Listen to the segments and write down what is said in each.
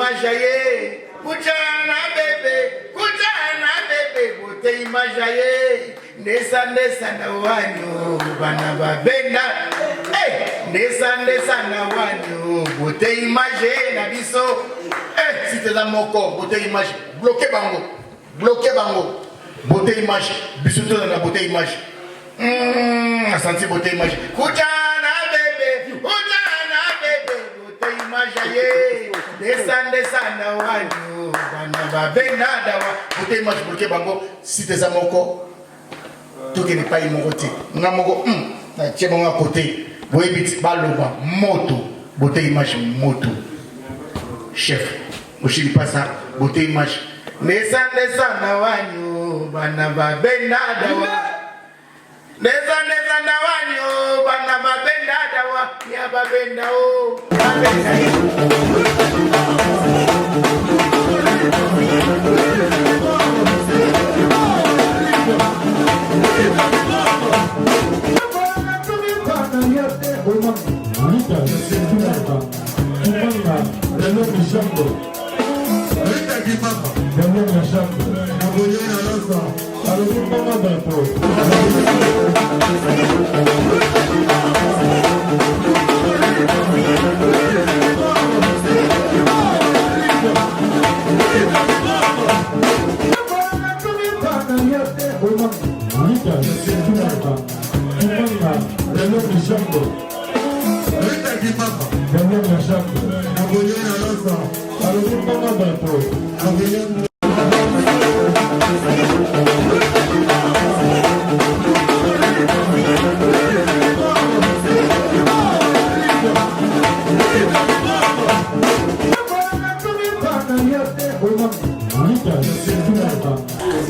imajaye kuchana bebe bote imajaye nesa na wanyo bana babenda nesa na wanyo bote imaje na biso si te la moko bote image bloqué bango bote image biso to na bote image asanti bote image kuchana bebe bote imajaye nesa na wanyo bana babenda dawa bote image bloqué bango si te la moko tout qui n'est pas immorté. Nous avons un côté, vous avez dit, baloba, moto, beauté image, moto. Chef, vous ne pas ça, beauté image. Nesa na wanyo, banaba benada wa. Nesa na wanyo, banaba benada wa. Ya babenda o.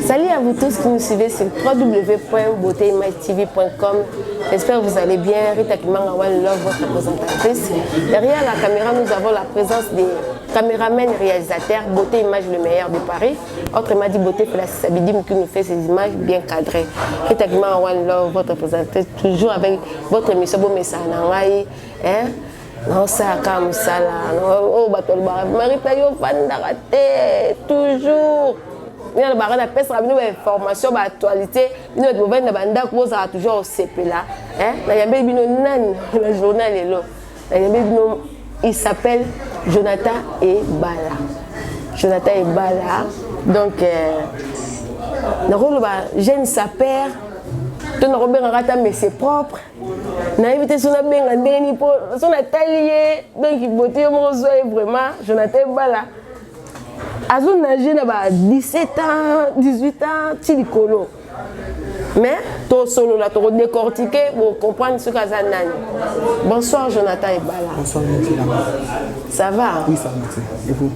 Salut à vous tous qui nous suivez sur www.beautéimagetv.com. J'espère que vous allez bien. Rita Kimanga One Love, votre présentatrice. Derrière la caméra, nous avons la présence des caméramens réalisateurs Beauté Image le meilleur de Paris. Autrement dit, Beauté Place Sabidim qui nous fait ces images bien cadrées. Rita Kimanga One Love, votre présentatrice, toujours avec votre émission Bomessa Nangai. Non, ça comme ça là. Oh, bateau Marita yo fandarate toujours. Il y a une information, une actualité, une toujours au CP là. Le journal est là. Il s'appelle Jonathan Ebala. Jonathan Ebala. Donc, jeune sapeur. Mais c'est propre. Na évité son abengandeni pour son atelier. Donc, il beauté vraiment Jonathan Ebala. Azon nagé na 17 ans, 18 ans, tilikolo. Mais to solo là, to décortiquer pour comprendre ce qu'a nani. Bonsoir Jonathan Ebala. Bonsoir Mathilda. Ça va? Oui, ça va. Et vous?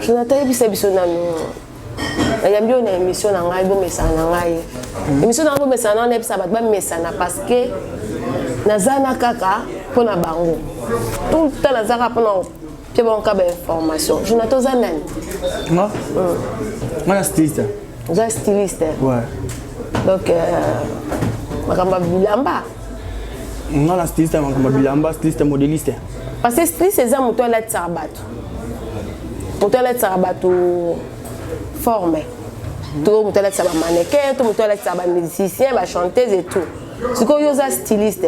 Jonathan Ebisa bisonano. Il y a bien une émission dans ngai bomesa na ngai. Émission na bomesa na nebisa bat ba mesana parce que nazana kaka pona bango. Tout le temps nazaka pona puis bon cas d'information. Jonathan Zanan. Moi? Moi, je suis styliste. Vous êtes styliste? Ouais. Donc, Makamba Bilamba. Non, la styliste, Makamba Bilamba, styliste modéliste. Parce que styliste, c'est un moteur de Sarabat. Moteur de Sarabat formé. Tout moteur de Sarabat mannequin, tout moteur de Sarabat musicien, chanteuse et tout. Ce qu'on y a styliste.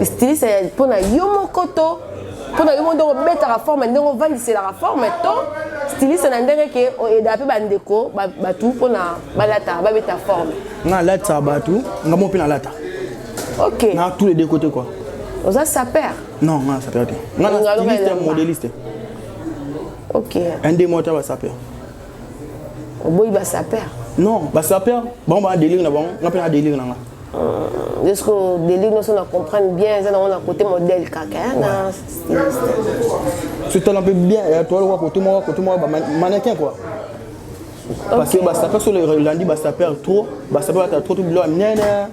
Styliste, c'est pour la yomokoto. Pour nous mettre la forme, nous vendre la forme, styliste na ndenge ke o edape bandeko ba tout pour na balata ba mettre forme. Na lata ça ba tout, nga mo pe na lata. OK. Na tous les deux côtés quoi. On ça sapeur. Non, non, sapeur. Na styliste modéliste. OK. Un des moteurs ba sapeur. O boy ba sapeur. Non, ba sapeur, bon ba délire na bon, nga pe na délire na nga. Est-ce que des lignes nous comprennent bien, ça on a côté modèle caca, c'est un peu bien, toi le côté moi mannequin quoi. Parce que ça peut sur le lundi ça perd trop, ça peut être trop de blanc nena.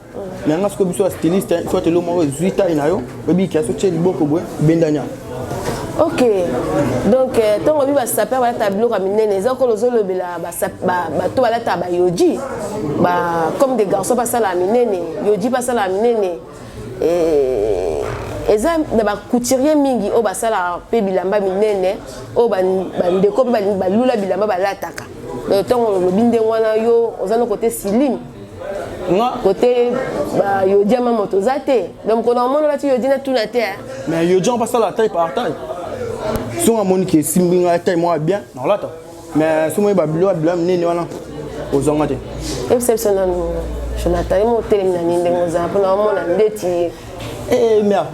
Mais on a ce que vous styliste, il faut te le montrer 8 ans inayo, bébé qui a sauté le beaucoup bendania. OK. Donc tant on va saper va tableau comme nene, ça ko lozo lobela ba to ba la taba yoji. Ba comme des garçons pas ça la nene, yoji pas ça la nene. eza na ba couturier mingi o basala pe bilamba minene o bandeko pe balula bilamba balataka donc ntango lobi ndenge wana yo oza no côté slim côté yodi ama moto oza te donc on a mona lati yodi na tuna te mais yodi on passe la taille par taille si on a moni qui simbi la taille moi bien non là mais si moi babilo minene wana ozonga te exception na Jonathan mo telemina ndenge oza pona mona ndeti eh merde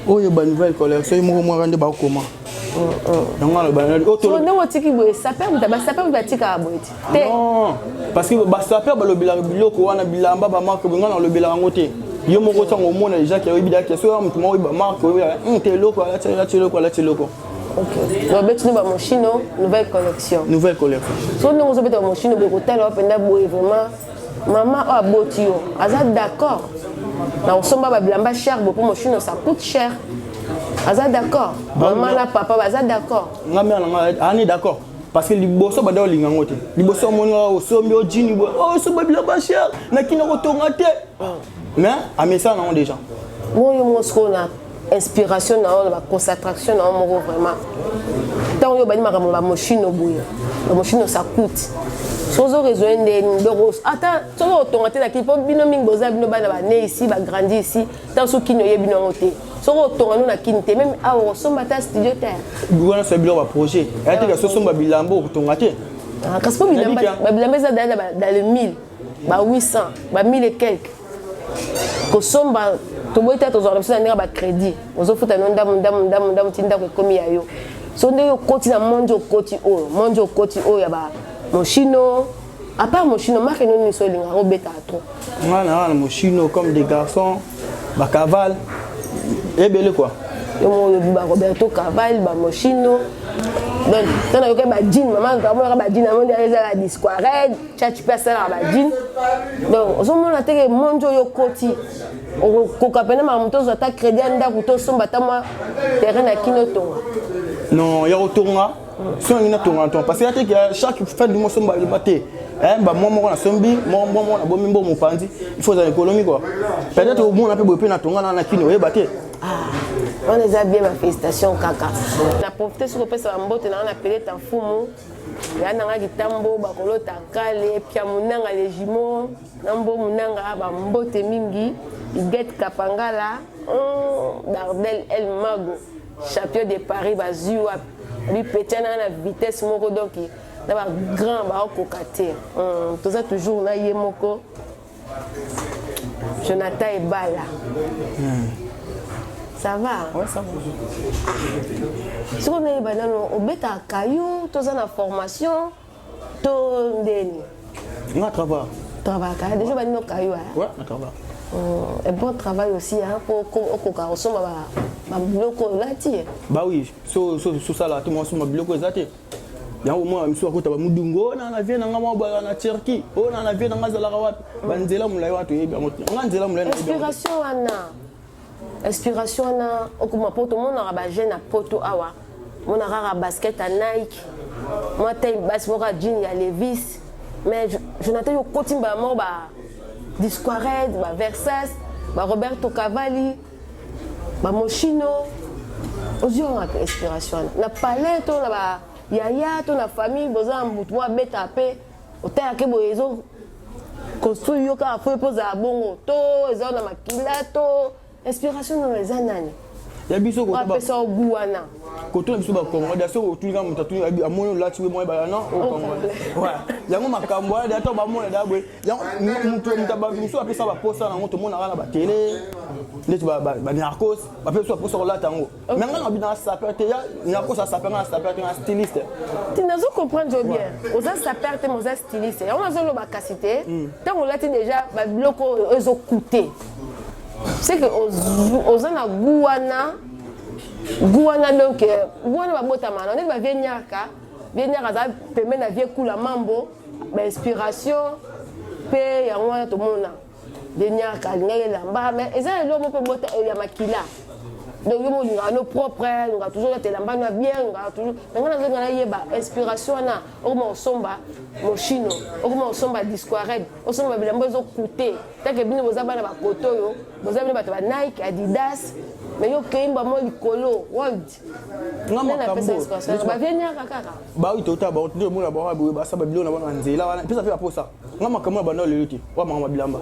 oyo ba nouvelle collection mo mo rende ba comment non parce que ba saper ba lobila biloko wana bilamba ba marque binga na lobila ngote yo moko tango mona déjà qui bida qui so mutu mo ba marque te loko la loko OK donc betu ba mochino nouvelle collection so nous on betu mochino be hotel openda boy vraiment maman a botio aza d'accord na osomba ba bilamba cher pour mochino ça coûte cher. Aza d'accord. Maman la papa aza d'accord. Nga mère nga ani d'accord parce que liboso bada linga ngote. Liboso moni o sombi o jini bo. Oh so babila ba cher na kina ko tonga te. Mais a message na déjà. Moi yo mosko na inspiration na la concentration na mo vraiment. Tant yo bani makambo ba mochino boya. Ba mochino ça coûte. Sozo rejoindre de rose. Attends, sozo tonga te na kipo bino mingi boza bino bana ba né ici ba grandi ici. Tant so kino ye bino ngote. Soro tonga na kinte même a resomba ta studio terre. Bwana c'est biloko projet. Et te que somba bilambo tonga te. Ah parce que bilamba ça dans le 1000, ba 800, ba 1000 et quelques. Ko somba to boita to zora ça ndira ba crédit. Ozo futa no ndam tinda ko komi ya yo. So ndeko koti na monjo koti o ya ba mochino. À part mochino marque non so linga robeta trop. Voilà, mochino comme des garçons, ba cavale. Et bien quoi. Yo mo ba Roberto Cavalli ba mochino. Donc tana yo ke ba jean maman ka mo ba jean amon derrière la disquared, chachi pesa la ba jean. Donc ozo mona te ke monjo yo koti. O ko kapena ma moto zo ta crédit anda ko to somba ta moi terrain na kino tonga. Non, ya otonga. So ngina tonga ton parce que chaque fin du mois somba le baté. Bah moi na sombi, moi na bomi mbo mopanzi. Il faut dans l'économie quoi. Peut-être au monde on peut boper na tonga na kino e baté. Ah, on les a bien, ma félicitation, Kaka. On a profité sur le pèse en botte, on a appelé ta fumu. Il y a un gitambo, bakolo takale, pia munanga les jumeaux, nambo munanga, bambote mingi, Iguette Kapangala, Dardel El Mago, champion de Paris, Bazua, lui pété dans la vitesse moko donc d'abord grand ba kokate. Tout ça toujours na yemoko. Jonathan Ebala. Ça va? Ouais, ça va. Si on est au bêta à caillou, tu as la formation, tu on travaille. Travail, déjà, on a caillou. Ouais, on travaille. Un bon travail aussi pour qu'on soit un bloco là. Bah oui, sur ça là, tout le monde est un bloco là. Il y a un moment où je suis à Moudungo, on a vu en Turquie, on a vu dans Zalarawat, Banzela Moulaiwat, inspiration, Anna. Inspiration na okuma poto mona ba jeune na poto awa mona rara basket à Nike moi tay bas mora jean ya Levi's mais Jonathan yo kotimba mo ba Disquared ba Versace ba Roberto Cavalli ba Moschino ozio na inspiration na palais to na ba yaya to na famille boza mbutu wa beta pe otaya ke boyezo construire yo ka fo poza bongo to ezo na makila to inspiration dans les années. Il y a biso ko ba pesa obuana. Ko to biso ba commandation o tulinga mutatu amono lati we moy ba na o commande. Ouais. Yango makambo ya to ba mona da bwe. Yango mutu mutaba biso apesa ba posa na moto mona na ba télé. Ndeti ba narcos, ba pesa posa ko lata ngo. Mais ngana bina saper te ya narcos a saper na styliste. Tu n'as comprendre bien. Oza saper te moza styliste. On a zo lo ba kasité. Tant on lati déjà ba bloco ezo coûter. C'est que aux ana gouana donc gouana ba botama on est ba vienyaka za permet na vie kula mambo ba inspiration pe ya ngwana to mona vienyaka ngale lamba mais eza lo mo pe bota ya makila donc yo mo ngano propre nga toujours te lamba na bien nga toujours ngana zo ngana yeba inspiration na o mo somba mochino o mo somba Disquared o somba bilamba zo coûter tant que bino boza bana ba koto yo boza bino ba Nike Adidas mais yo keimba mo likolo world ngama kambo ba venir kaka ba oui tota ba tout le monde ba ba sa ba bilo na ba nzela wana pesa pe posa ngama kambo ba na leliti wa mama bilamba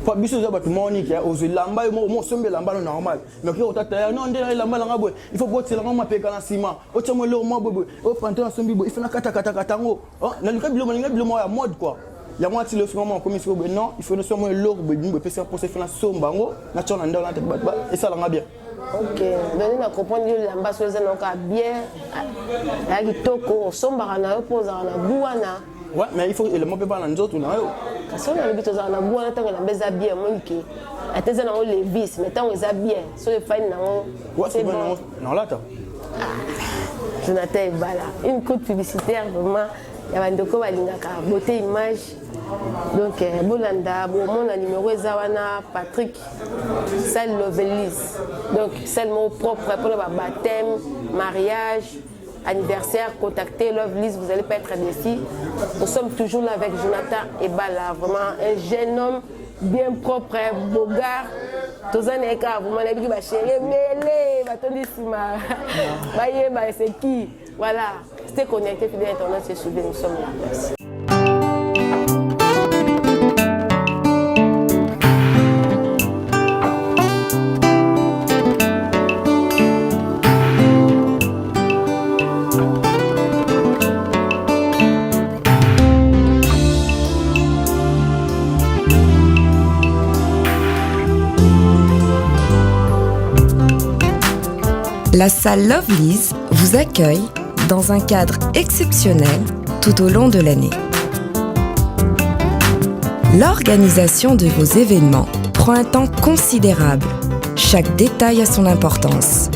fa biso za ba tout monique ya ozo lamba mo sombe lamba no normal mais ki otata ya non ndela lamba langa boy il faut botela ngama peka na ciment o tshamo le mo boy o pantalon sombi boy il faut na kata ngo na luka bilo mo ya mode quoi ya moi le finalement comme ici non il faut ne seulement l'or be pesa pour se faire somba ngo na tshona ndela na tête ba et ça langa bien. Ok, donc on comprend que l'ambassade est bien, il y a toko, sombara pose na buana. Ouais, mais il faut le mot pas dans d'autres là. Parce qu'on a l'habitude de na buana tant que la beza bien moi qui était dans les vis, mais tant que ça bien, sur les failles na. Ouais, c'est bon non là ta. Jonathan Bala, une courte publicitaire vraiment, il y a un doko balingaka beauté image. Donc, Bolanda, mon numéro est Zawana Patrick, celle Lovelis. Donc, celle mon propre pour le baptême, mariage, anniversaire, contactez Lovelis, vous n'allez pas être déçus. Nous sommes toujours là avec Jonathan Ebala, vraiment un jeune homme bien propre, beau gars. Tous un écart, vous m'avez dit que chérie, mêlé, c'est qui? Voilà, restez connectés, fidèles Internet, c'est suivi, nous sommes là. Merci. La salle Lovely's vous accueille dans un cadre exceptionnel tout au long de l'année. L'organisation de vos événements prend un temps considérable. Chaque détail a son importance.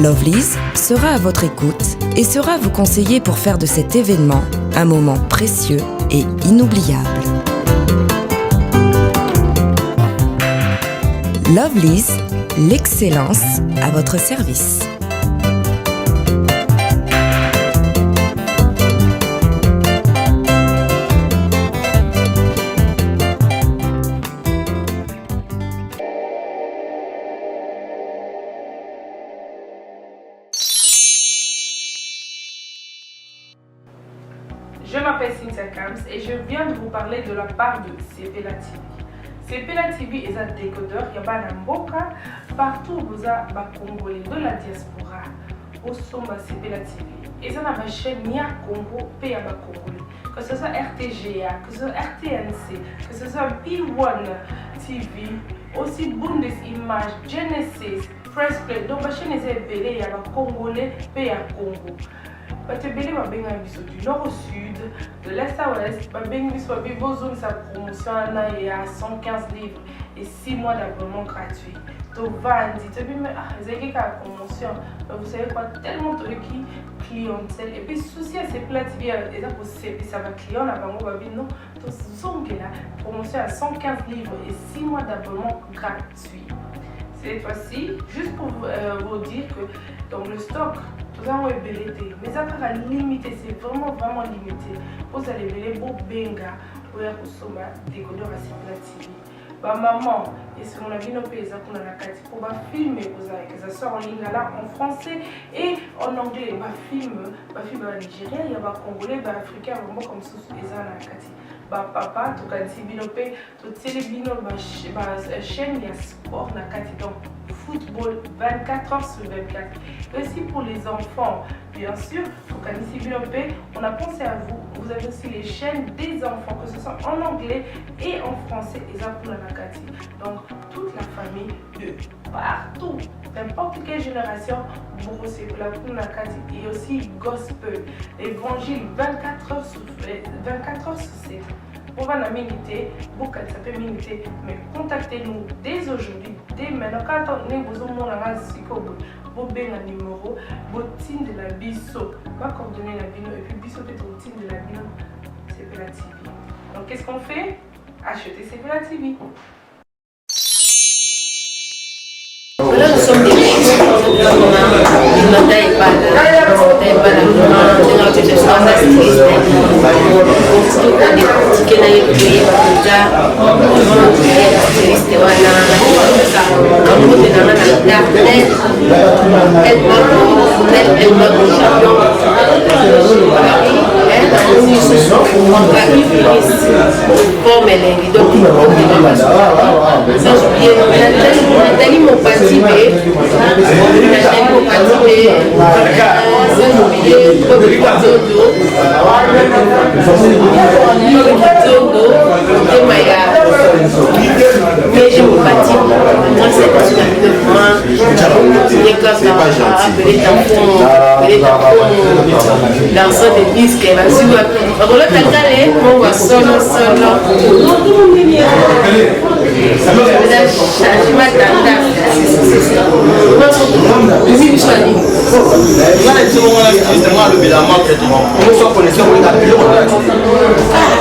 Lovely's sera à votre écoute et sera vous conseiller pour faire de cet événement un moment précieux et inoubliable. Lovely's, l'excellence à votre service. Je m'appelle Cynthia Kams et je viens de vous parler de la part de Sepela TV. Sepela TV est un décodeur, il y a Mboka, partout vous avez des Congolais de la diaspora, au Somba Sepela TV. Et ça n'a pas chaîne Nia Congo, pays à Congolais. Que ce soit RTGA, que ce soit RTNC, que ce soit P1 TV, aussi Bundesimage, Genesis, Press Play. Donc la chaîne est belée, il y a des Congolais, pays à Congo. Batebele babenga biso du nord au sud, de l'est à l'ouest, babenga biso babozone sa promotion il y a 115 livres et 6 mois d'abonnement gratuit. To vandi, to bime zeki ka promotion, vous savez quoi, tellement de clientèle et puis souci à ces plats TV et ça pour ça va client là bango babi non, to zonge la promotion à 115 livres et 6 mois d'abonnement gratuit. Cette fois-ci, juste pour vous dire que dans le stock, nous avons ébélité, mais ça va limiter, c'est vraiment limité. Vous allez béler beau benga pour consommer des décodeurs à Sepela TV. Maman, et si on a vu nos pays, on a la carte pour filmer, que ça sort en ligne là en français et en anglais. Film en Nigeria, il y a des Congolais, des Africains, vraiment comme ça, ils ont la carte. Papa, tu as dit binope, tu as dit chaîne, il y a sport na donc football 24 heures sur 24. Et aussi pour les enfants, bien sûr, tu as dit binope, on a pensé à vous. Vous avez aussi les chaînes des enfants, que ce soit en anglais et en français, et ça pour la Nakati. Donc toute la famille de partout, n'importe quelle génération, vous c'est pour la Nakati et aussi gospel, évangile 24 heures sur 7. Pour la minute, beaucoup ça peut minute, mais contactez-nous dès aujourd'hui, dès maintenant. Quand on est vous avez un numéro, votre team de la biso, va coordonner la bino et puis biso peut être team de la bino, Sepela TV. Donc qu'est-ce qu'on fait? Acheter Sepela TV. Voilà, nous sommes des aza styliste tike na ye koyeba mpenza styliste wana bakote nanga na internet elle m'a champion forme elengi donc sans oublier Nathalie Mopati sans oublier mais je me bâtis grâce à danseur de disque solo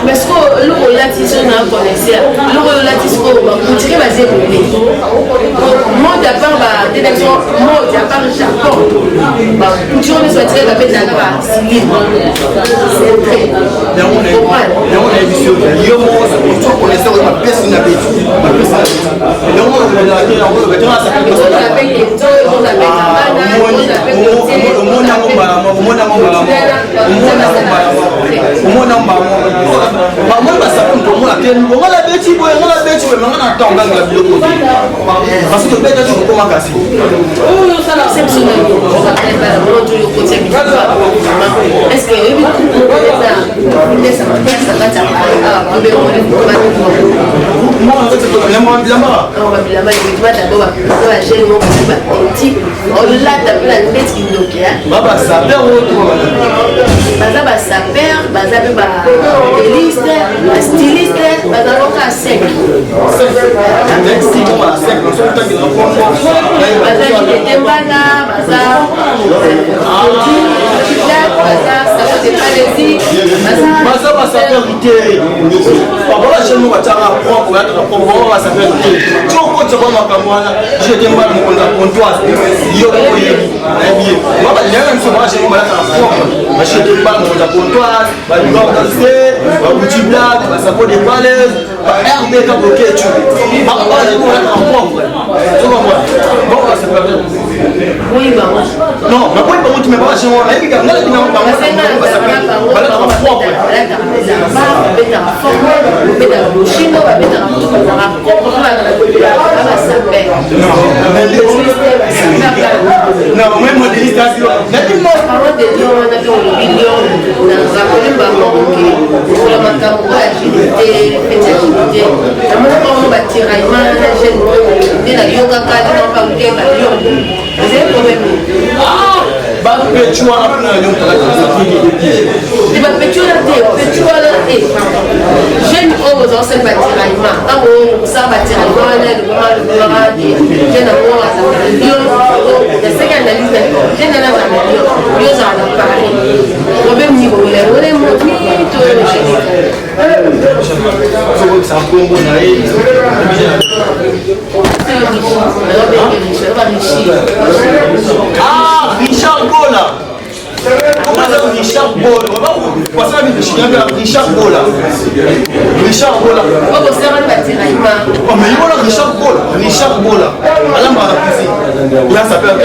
mais ce que le relatif on a connaissé le relatif on continue basé pour lui mode à part détection mode à part Japon toujours ne soit tiré avec la libre c'est très est-ce que oui, bah non, mais pourquoi tu me parles chez moi? Mais regarde, là, il y a un ah, Richard Bola. Richard Bola. Richard Bola. Richard Bola. Oh, mais il y a Richard Bola. Richard Bola. Alors, il a s'appelle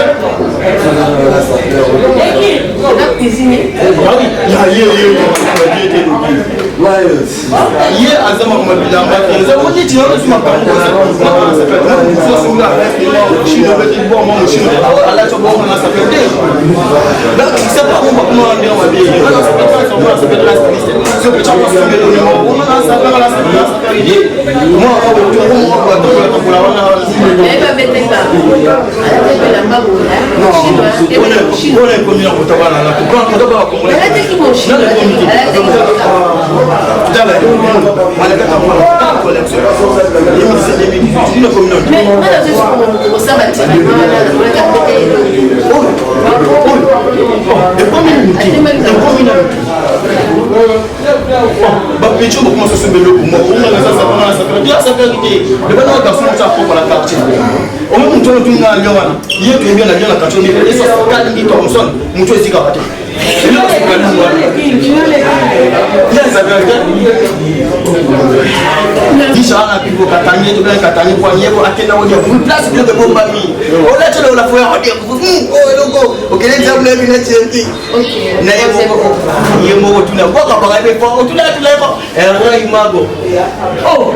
Dishana pipo katanye to katanye kwa nyebo akenda wodia plus bien de bomba mi. Ola tele ola foya wodia. Oh logo. Okele table bi na chenti. Okay. Na yemo tuna boka baka be fo tuna tula ko. Era imago. Oh.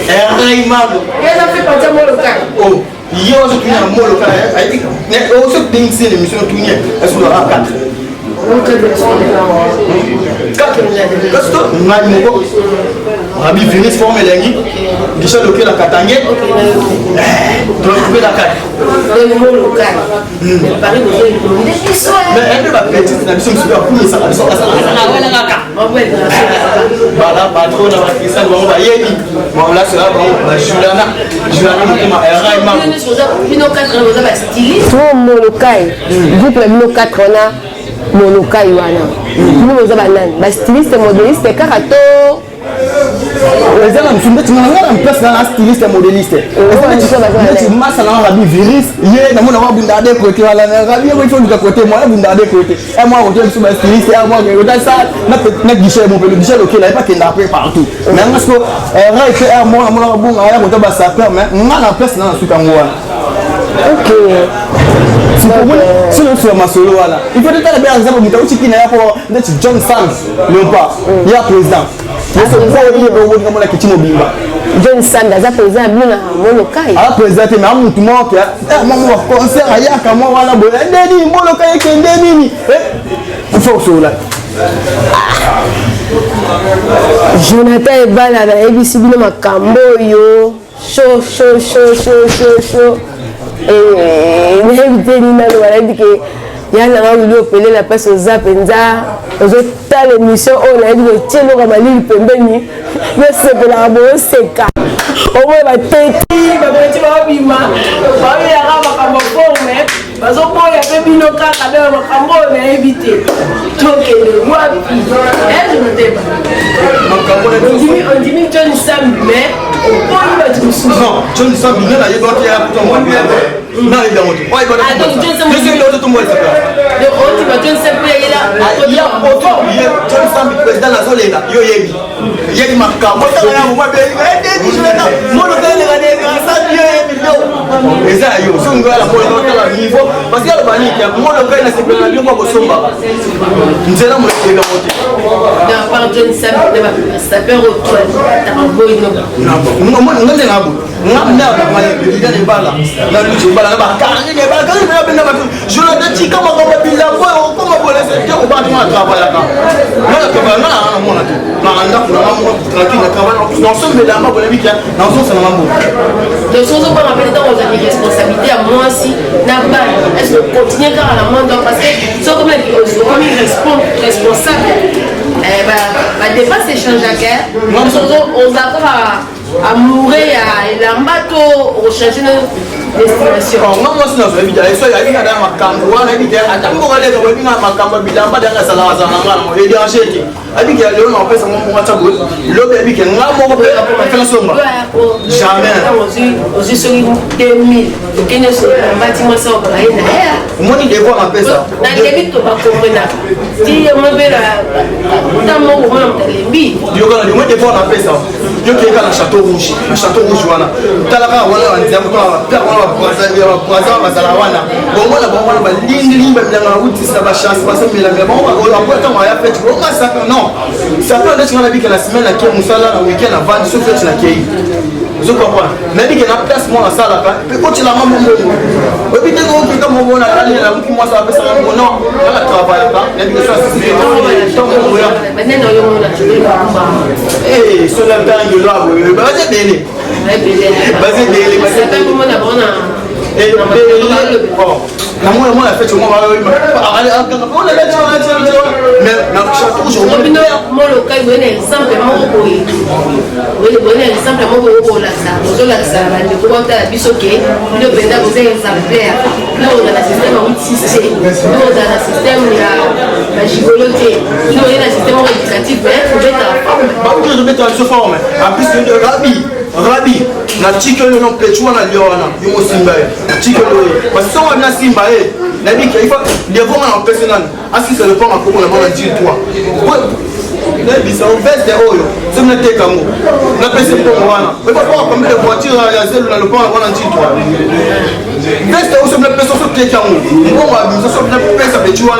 Era imago. Ela fait partie mon local. Oh. Yo so tuna mo local. I think. Ne o so ding se le mission tunya. Est-ce que la 4. Kasto ngani moko Rabi Véris forme lengi Gisha loke la katanye trouver la carte le mot local Paris mais un peu la petite na biso super pour ça la wala ngaka bala patron na bakisa ngo ba yebi bon là c'est là bon ba Juliana ma era ima bino 4 ans za ba styliste tout mot local groupe le bino 4 ans Monoka Iwana. Nous avons un styliste modéliste Karato. Les hommes sont en place dans la styliste modéliste. Tu masses dans la Véris. Hier, nous avons bundade côté à la Rabi, il faut nous côté moi bundade côté. Et moi on sur ma styliste et moi je ça na guichet mon le guichet local là pas qu'il n'a pas partout. Mais parce que Ray fait moi bon là on doit ça faire mais on a la place dans la Sukangwa. OK. Si on fait ma solo là, il faut être bien exemple mais aussi qui n'a pas d'être John Sands non pas. Il y a président. Mais c'est ça il est au comme la kitchen mobimba. John Sands a président bien mon local. Ah président mais amu tout monde que maman concert aya kama wala bola ndeni mon local ke ndeni il faut solo là. Jonathan Ebala na ABC bino makambo yo show et n'invité ni na voilà dit que yana nga wili opele la place aux apenza aux tal émission on a dit que tiens le ramali pembeni yo sepela bo seka au moins ba teti ba petit ba bima ba ya raba kama forme bazo boya pe bino kaka de makambo na invité donc le wapi je me débat on dit John Sam mais non, John Sam il a eu d'autres à tout moi bien. Non, il a monté. Ouais, il va. Donc John Sam il a tout moi ça. Donc on dit John Sam il est là. Il y a auto, John Sam le président la zone là. Yo yebi. Yebi makka. Moi ça là moi bien. Eh je là. Moi le gars là ça yebi yo. Et ça yo, son gars là pour le niveau parce que le bani qui moi le gars là c'est bien bien moi bosomba. Nzela moi c'est monté. Non, par John Sam ça peut retourner. T'as un beau non moi non c'est ngabo ngam na ba il a des balles na lucho bala na ba kani ne ba kani na benda ba je la dati kama kama bila kwa kama bola c'est que on va te travailler là moi la kaba na moi na anda kuna mambo tranquille na kaba dans ce mais là ma bola bika dans ce c'est mambo de choses pas rappeler dans vos responsabilités à moi si na ba est-ce que continuer car à la main parce que ça comme il responsable bah dépasse échange à guerre on va encore à mourir à l'ambato rechercher une destination. Non, moi c'est notre évident. Ça y a une dame à Camboua, on a dit à Camboua, on a dit à Camboua, bilamba dans la salle à Zananga, on a dit à Chéti. A dit qu'il y a le nom en fait, c'est mon pour Tchaboul. L'autre a dit qu'il y a un mot pour faire la somme. Jamais. Aux yeux sur 2000, le Kenya sur un bâtiment sans braille. Moi, il est quoi, on appelle ça? Dans les limites, on va comprendre. Si on veut la. Dans mon moment, on a les billes. Moi, des fois, on appelle ça. Dieu qui est dans le château rouge, voilà. Talaka, voilà, on dit à quoi, on va Bazalawana. Bon, voilà, bon, voilà, ligne, même dans la route, ça va chasser, parce que la bon, on va pas tant à faire, tu vois, ça, non. Ça peut être qu'on a vu que la semaine, la Kia Moussala, le week-end, avant, sauf que tu l'as qui. Je comprends. Mais il y a un placement à ça, là, puis quand tu l'as maman, et puis dès qu'on fait comme on a allé, là, moi, ça va faire ça, non, il y a un travail là, il y a des choses qui sont maintenant, eh, sur la dingue de l'art, vas-y, délai. Vas-y, délai. La moi la fête moi on a mais na chaque jour moi le cas bon exemple moi bon exemple moi pour la ça vous la ça de comment ta bisoké le benda vous exemplaire là on a le système 86C nous on a le système la gigoloté nous on a le système éducatif mais faut mettre en forme bah oui je mettre en forme en plus de Rabi na tikelo no pechwa na liona yumo simba tikelo parce que on a simba il faut des fois on personnel assis sur le pont à Congo on a dit toi ça baisse des hauts c'est une tête comme on a passé pour moi mais pas combien de voitures il y a celle dans le pont on a dit toi baisse des hauts c'est une personne sur tête comme on va nous ça une personne de tu vois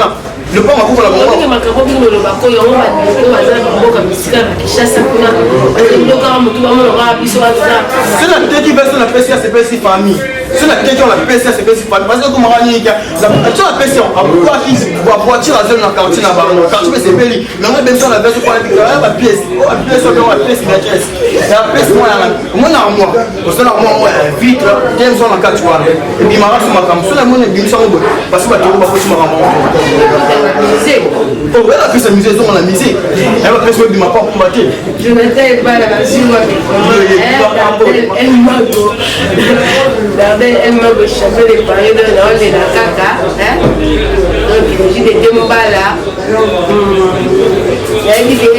le pont à Congo la bonne que makabobi le bako yo on va dire bazana mboka misika kishasa kuna ndoka mutu ba mo ra biso ba c'est la tête qui baisse la PCA c'est pas si famille c'est la tête qui on la PCA c'est pas si famille parce que comme on dit la PCA a pourquoi qui va voiture à zone dans quartier na ba quartier c'est beli mais on besoin la version pour la pièce oh la pièce on la pièce maîtresse la pièce moi na moi parce que moi vite bien zone en quartier et puis mara sur ma cam sur la monnaie bien ça parce que ba to ba ko ci mara oh la pièce musée on la musique elle va presque du ma pas combattre je n'étais pas là sur moi elle m'a échappé les paris de la caca donc j'ai des démbala il y a dit que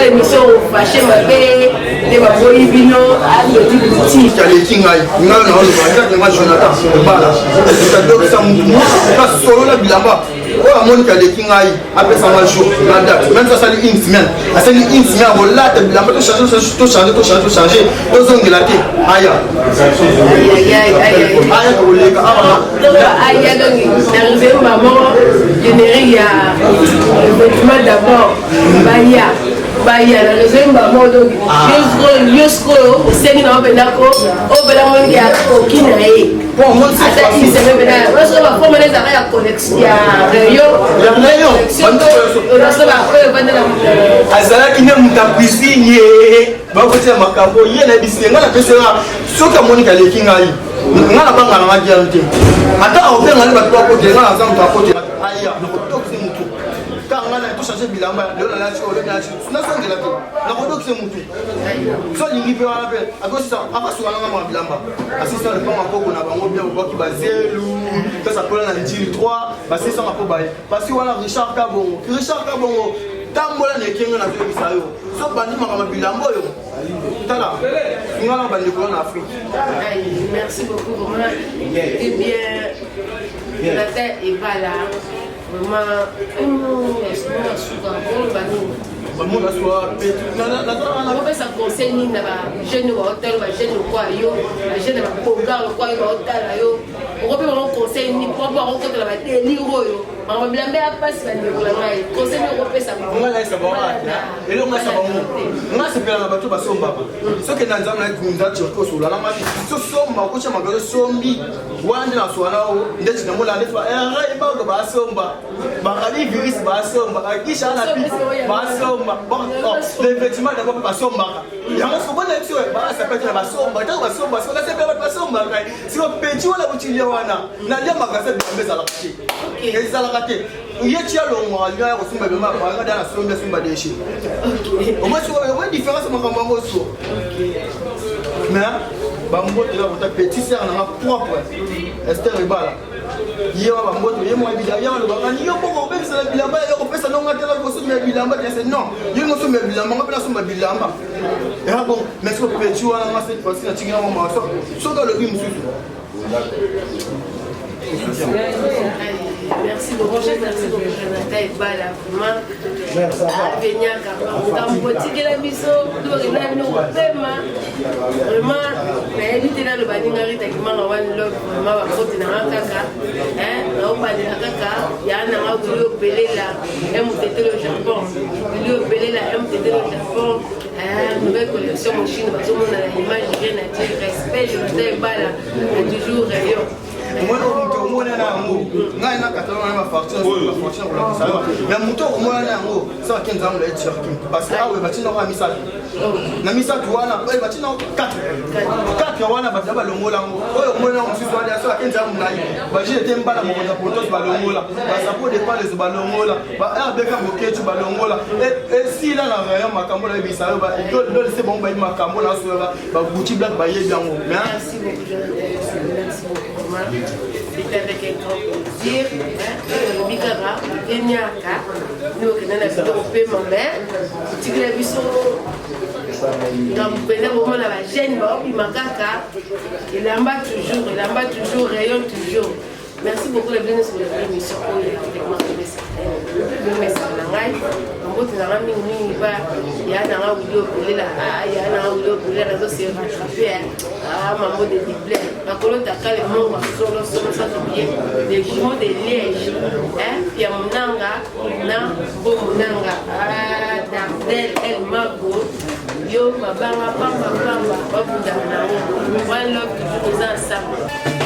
l'émission fâché ma paix des baboyi bino à le petit les kingai non le match Jonathan bala c'est donc ça pas solo la bilamba oh Monica les kingai après ça va jour la date même ça c'est une semaine c'est une semaine voilà de bilamba tout changer aux ongles là aya aya collègue aya donc arrivé maman générique le vêtement d'abord baya na deuxième maman donc jusqu'au au na obendako obela mongi ya okina ye bon moi c'est ça il se met là parce que va former les arrêts à connexion ya rayon azala qui même ta cuisine ba ko tia makambo ye na bisine ngana pesera soka Monica le kingai ngana banga na magiante ata obenga le batwa ko te ngana zamu ta ko te aya no to c'est mutu quand on a tout changé bilamba le la nation le nation na songe la na ko to c'est mutu so lingi pe wala pe akosi ça aba so na ngama bilamba assistant le pont akoko na bango bien ko ki bazelu ça s'appelle na njiri 3 ba 600 apo baye parce que wala Richard Kabongo tambola ne kenga na zo bisayo so bandi makama bilamba yo tala ngala bandi ko na Afrique. Merci beaucoup vraiment et bien la terre est pas là vraiment est-ce que on souka bon bani Maman la soirée on va ça conseil ni na ba jeune wa hôtel ba jeune quoi yo la jeune ba programme quoi yo hôtel yo on peut on conseil ni pour voir on côté la ba délire yo on va bien bien passer la niveau la mai conseil ni on peut ça on va là ça va et là on a ça va on a c'est bien la bateau ba somba ce que dans zama na gunda tshoko so la ma so somba ko chama ga sombi wande na so na o ndeti na mola ne fa ba ga ba somba ba kali virus ba somba akisha na pi ba somba bon les vêtements d'abord pas somba ya mo so bona tio ba ça peut être ba somba ta ba somba so la c'est pas somba kai si on petit wala utilia wana na le magasin de mbeza la kati et ça la kati yetia lo mo alya ko sumba be ma ba ga dana sumba de chi au moins ouais différence mo kambo so mais bambo de la votre petit sœur na propre Esther Ibala yewa bamboto ye mo bila ya lo bangani yo boko be ça bilamba yo ko pesa no ngatela ko sumba bilamba c'est non yo no sumba bilamba ngapela sumba bilamba et bon mais ce que petit wana ma cette fois-ci na tinga mo ma so dans le rim susu. Merci beaucoup, merci beaucoup, Jonathan et Bala, vraiment. Venir car on boutique la biso, donc il a nous vraiment, mais il était là le baningari qui m'a envoyé l'autre, vraiment va côté dans un caca, là on parle de la caca, il y a un an où il belé là, MTT le Japon, il belé là, MTT le Japon, nouvelle collection en Chine, parce qu'on a l'image rien à dire, respect, Jonathan et Bala, toujours rayon. Moi on mona na ngo ngai na katana na facture pour la salon mais muto on mona na ngo ça 15 ans la tire parce que awe batina kwa misala na misala wana oye batina 4 wana bataba longola ngo oyo mona on sisi wali aso 15 ans na ba jete mbala mo za potos ba longola ba sapo de pas les ba longola ba rbk boketu ba longola et si là na rien makambo la bisala ba do c'est bon ba makambo na so ba bouti black ba ye biango merci beaucoup merci beaucoup. C'est avec un grand plaisir. Le Bigara, Kenyaka, nous qui n'avons pas de paiement, tu l'as vu sur le moment la gêne, il m'a caca, il en bat toujours, rayon toujours. Merci beaucoup les bienvenus sur l'émission. Des jumeaux de liège, puis Munanga, Dardel, El Mago, Yo, Mabanga, Pamba, One Love, toujours ensemble.